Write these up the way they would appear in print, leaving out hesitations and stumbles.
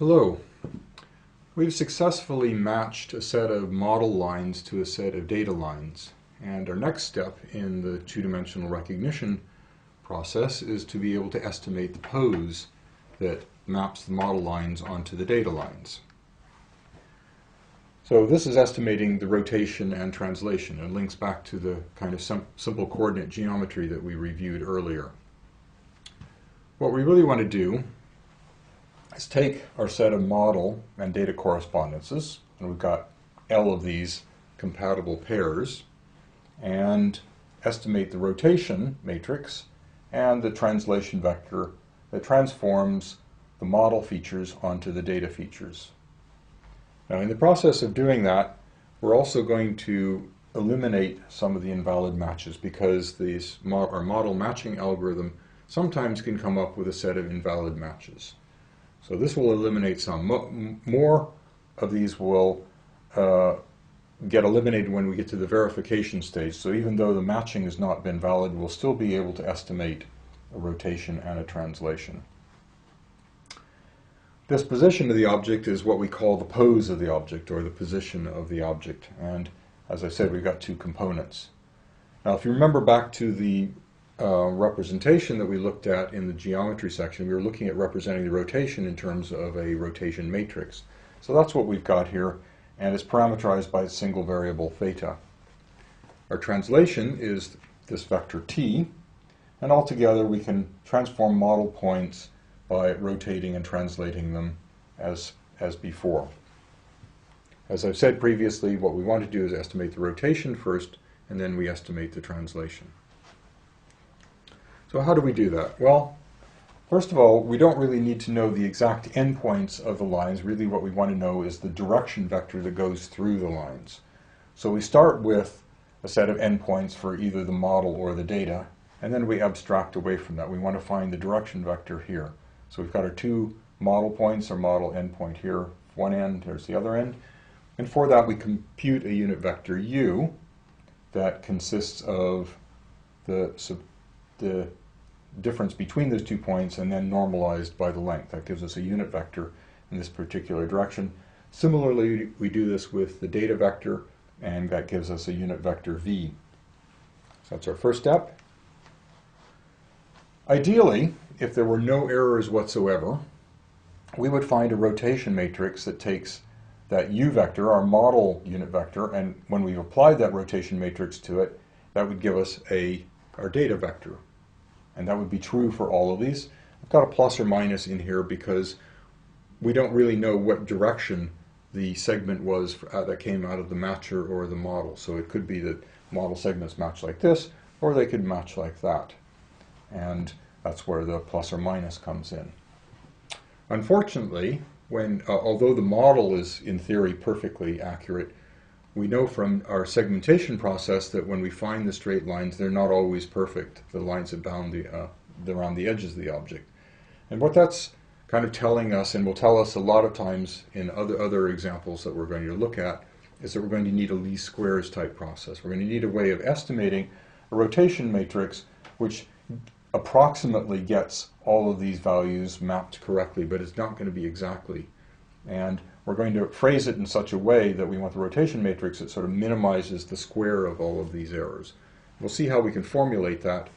Hello. We've successfully matched a set of model lines to a set of data lines. And our next step in the two-dimensional recognition process is to be able to estimate the pose that maps the model lines onto the data lines. So this is estimating the rotation and translation and links back to the kind of simple coordinate geometry that we reviewed earlier. What we really want to do is take our set of model and data correspondences, and we've got L of these compatible pairs, and estimate the rotation matrix and the translation vector that transforms the model features onto the data features. Now, in the process of doing that, we're also going to eliminate some of the invalid matches because our model matching algorithm sometimes can come up with a set of invalid matches. So this will eliminate some. More of these will get eliminated when we get to the verification stage. So even though the matching has not been valid, we'll still be able to estimate a rotation and a translation. This position of the object is what we call the pose of the object, or the position of the object. And as I said, we've got two components. Now, if you remember back to the representation that we looked at in the geometry section, we were looking at representing the rotation in terms of a rotation matrix. So that's what we've got here, and it's parameterized by a single variable theta. Our translation is this vector t, and altogether we can transform model points by rotating and translating them as before. As I've said previously, what we want to do is estimate the rotation first, and then we estimate the translation. So how do we do that? Well, first of all, we don't really need to know the exact endpoints of the lines. Really what we want to know is the direction vector that goes through the lines. So we start with a set of endpoints for either the model or the data, and then we abstract away from that. We want to find the direction vector here. So we've got our two model points, our model endpoint here, one end, here's the other end. And for that we compute a unit vector u that consists of the difference between those 2 points and then normalized by the length. That gives us a unit vector in this particular direction. Similarly, we do this with the data vector, and that gives us a unit vector v. So that's our first step. Ideally, if there were no errors whatsoever, we would find a rotation matrix that takes that u vector, our model unit vector, and when we've applied that rotation matrix to it, that would give us our data vector. And that would be true for all of these. I've got a plus or minus in here because we don't really know what direction the segment was that came out of the matcher or the model. So it could be that model segments match like this, or they could match like that. And that's where the plus or minus comes in. Unfortunately, although the model is in theory perfectly accurate, we know from our segmentation process that when we find the straight lines, they're not always perfect, the lines that bound around the edges of the object. And what that's kind of telling us, and will tell us a lot of times in other examples that we're going to look at, is that we're going to need a least squares type process. We're going to need a way of estimating a rotation matrix which approximately gets all of these values mapped correctly, but it's not going to be exactly. And we're going to phrase it in such a way that we want the rotation matrix that sort of minimizes the square of all of these errors. We'll see how we can formulate that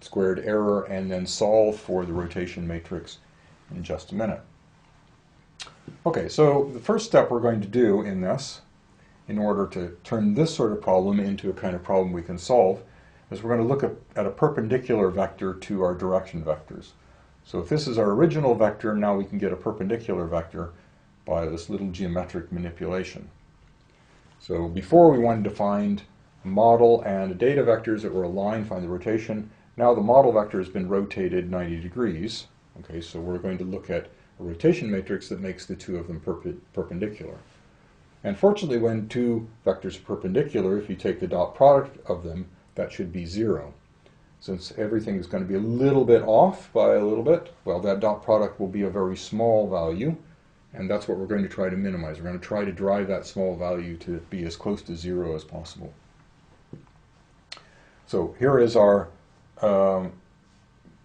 squared error and then solve for the rotation matrix in just a minute. Okay, so the first step we're going to do in this, in order to turn this sort of problem into a kind of problem we can solve, is we're going to look at a perpendicular vector to our direction vectors. So if this is our original vector, now we can get a perpendicular vector by this little geometric manipulation. So before we wanted to find a model and a data vectors that were aligned, find the rotation. Now the model vector has been rotated 90 degrees. Okay, so we're going to look at a rotation matrix that makes the two of them perpendicular. And fortunately, when two vectors are perpendicular, if you take the dot product of them, that should be 0. Since everything is going to be a little bit off by a little bit, well, that dot product will be a very small value, and that's what we're going to try to minimize. We're going to try to drive that small value to be as close to 0 as possible. So here is our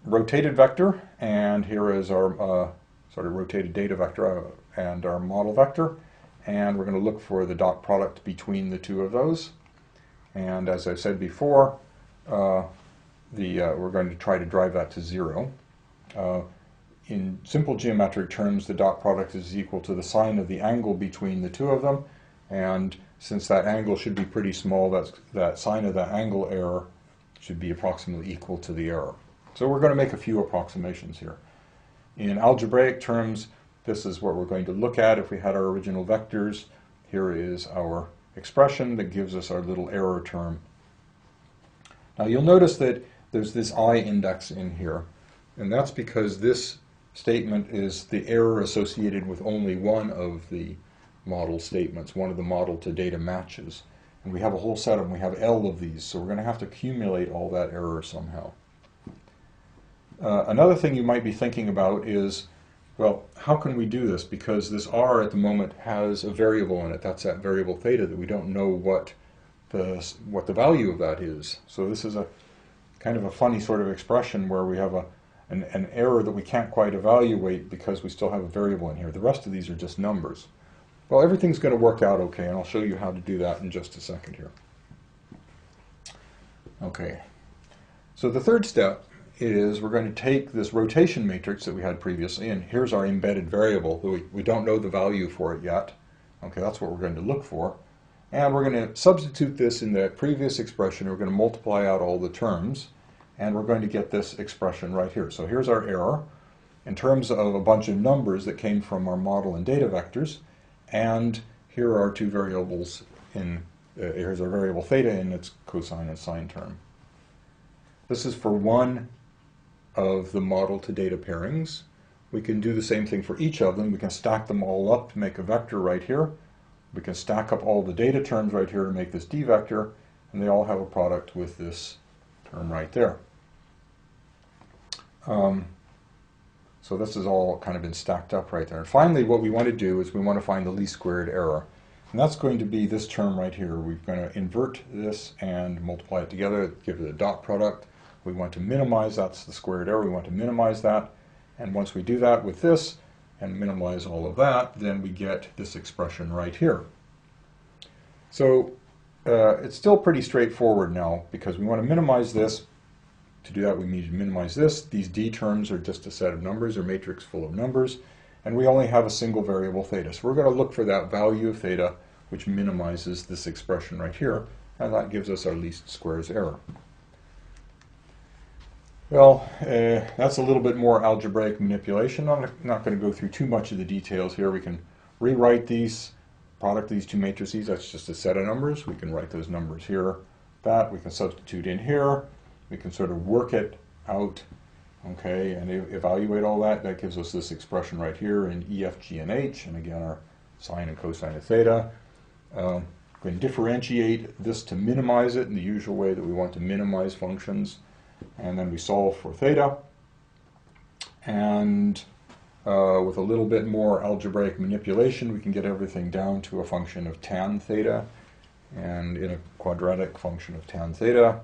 rotated vector, and here is our sort of rotated data vector and our model vector, and we're going to look for the dot product between the two of those. And as I said before, we're going to try to drive that to 0. In simple geometric terms, the dot product is equal to the sine of the angle between the two of them, and since that angle should be pretty small, that sine of that angle error should be approximately equal to the error. So we're going to make a few approximations here. In algebraic terms, this is what we're going to look at if we had our original vectors. Here is our expression that gives us our little error term. Now you'll notice that there's this I index in here, and that's because this statement is the error associated with only one of the model statements, one of the model to data matches. And we have a whole set of them. We have L of these, so we're going to have to accumulate all that error somehow. Another thing you might be thinking about is, well, how can we do this? Because this R at the moment has a variable in it. That's that variable theta that we don't know what the value of that is. So this is a kind of a funny sort of expression where we have an error that we can't quite evaluate because we still have a variable in here. The rest of these are just numbers. Well, everything's going to work out okay, and I'll show you how to do that in just a second here. Okay, so the third step is we're going to take this rotation matrix that we had previously, and here's our embedded variable. We don't know the value for it yet. Okay, that's what we're going to look for. And we're going to substitute this in the previous expression. We're going to multiply out all the terms, and we're going to get this expression right here. So here's our error in terms of a bunch of numbers that came from our model and data vectors. And here are our two variables here's our variable theta in its cosine and sine term. This is for one of the model to data pairings. We can do the same thing for each of them. We can stack them all up to make a vector right here. We can stack up all the data terms right here to make this d vector, and they all have a product with this term right there. So this is all kind of been stacked up right there. And finally, what we want to do is we want to find the least squared error. And that's going to be this term right here. We're going to invert this and multiply it together, give it a dot product. We want to minimize, that's the squared error, we want to minimize that. And once we do that with this and minimize all of that, then we get this expression right here. So it's still pretty straightforward now because we want to minimize this. To do that, we need to minimize this. These d terms are just a set of numbers, or matrix full of numbers, and we only have a single variable theta. So we're going to look for that value of theta, which minimizes this expression right here, and that gives us our least squares error. Well, that's a little bit more algebraic manipulation. I'm not going to go through too much of the details here. We can rewrite these, product these two matrices. That's just a set of numbers. We can write those numbers here. That we can substitute in here. We can sort of work it out, okay, and evaluate all that. That gives us this expression right here in E, F, G, and H, and again our sine and cosine of theta. We can differentiate this to minimize it in the usual way that we want to minimize functions, and then we solve for theta. And with a little bit more algebraic manipulation, we can get everything down to a function of tan theta, and in a quadratic function of tan theta.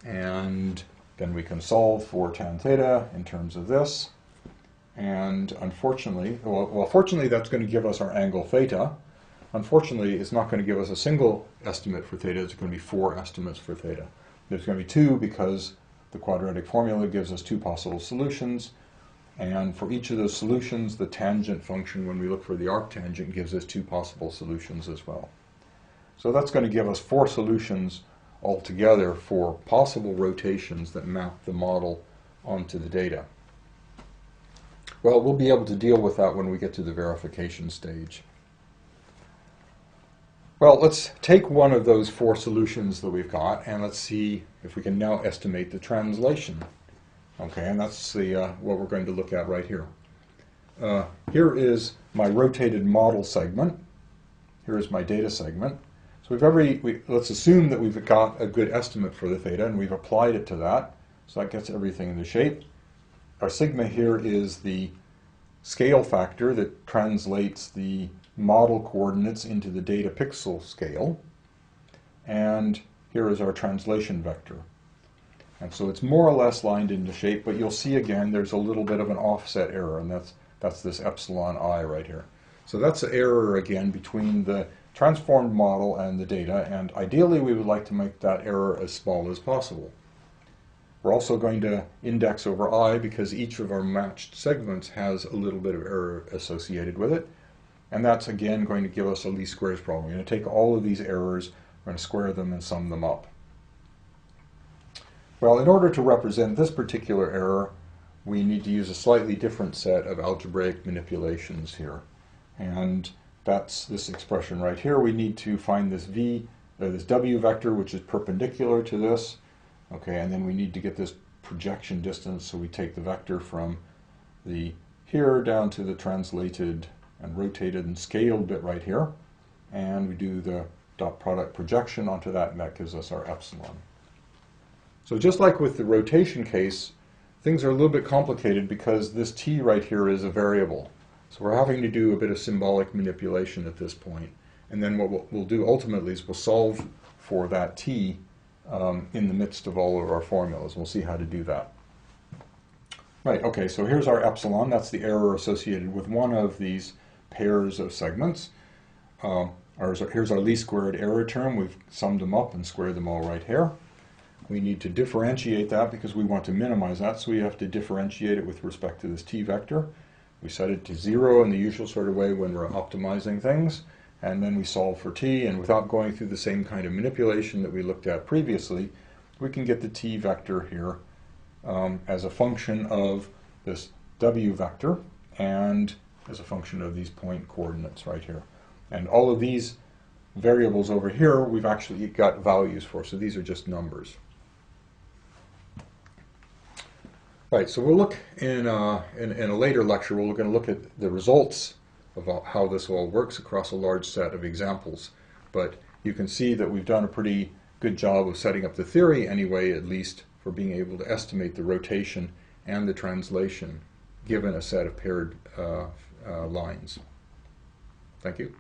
And then we can solve for tan theta in terms of this. And unfortunately, well, fortunately that's going to give us our angle theta. Unfortunately, it's not going to give us a single estimate for theta. It's going to be 4 estimates for theta. There's going to be 2 because the quadratic formula gives us 2 possible solutions. And for each of those solutions, the tangent function, when we look for the arctangent, gives us 2 possible solutions as well. So that's going to give us 4 solutions altogether for possible rotations that map the model onto the data. Well, we'll be able to deal with that when we get to the verification stage. Well, let's take one of those 4 solutions that we've got, and let's see if we can now estimate the translation. Okay, and that's the what we're going to look at right here. Here is my rotated model segment. Here is my data segment. So let's assume that we've got a good estimate for the theta, and we've applied it to that. So that gets everything into shape. Our sigma here is the scale factor that translates the model coordinates into the data pixel scale. And here is our translation vector. And so it's more or less lined into shape, but you'll see again there's a little bit of an offset error, and That's this epsilon I right here. So that's the error again between the transformed model and the data, and ideally we would like to make that error as small as possible. We're also going to index over I because each of our matched segments has a little bit of error associated with it, and that's again going to give us a least squares problem. We're going to take all of these errors, we're going to square them and sum them up. Well, in order to represent this particular error, we need to use a slightly different set of algebraic manipulations here. And that's this expression right here. We need to find this this W vector, which is perpendicular to this. Okay, and then we need to get this projection distance, so we take the vector from the here down to the translated and rotated and scaled bit right here. And we do the dot product projection onto that, and that gives us our epsilon. So just like with the rotation case, things are a little bit complicated because this t right here is a variable. So we're having to do a bit of symbolic manipulation at this point. And then what we'll do ultimately is we'll solve for that t in the midst of all of our formulas. We'll see how to do that. Right, okay, so here's our epsilon. That's the error associated with one of these pairs of segments. Here's our least squared error term. We've summed them up and squared them all right here. We need to differentiate that because we want to minimize that, so we have to differentiate it with respect to this t vector. We set it to 0 in the usual sort of way when we're optimizing things, and then we solve for t, and without going through the same kind of manipulation that we looked at previously, we can get the t vector here as a function of this w vector and as a function of these point coordinates right here. And all of these variables over here we've actually got values for, so these are just numbers. Right, so we'll look in a later lecture, we're going to look at the results of how this all works across a large set of examples. But you can see that we've done a pretty good job of setting up the theory anyway, at least for being able to estimate the rotation and the translation given a set of paired lines. Thank you.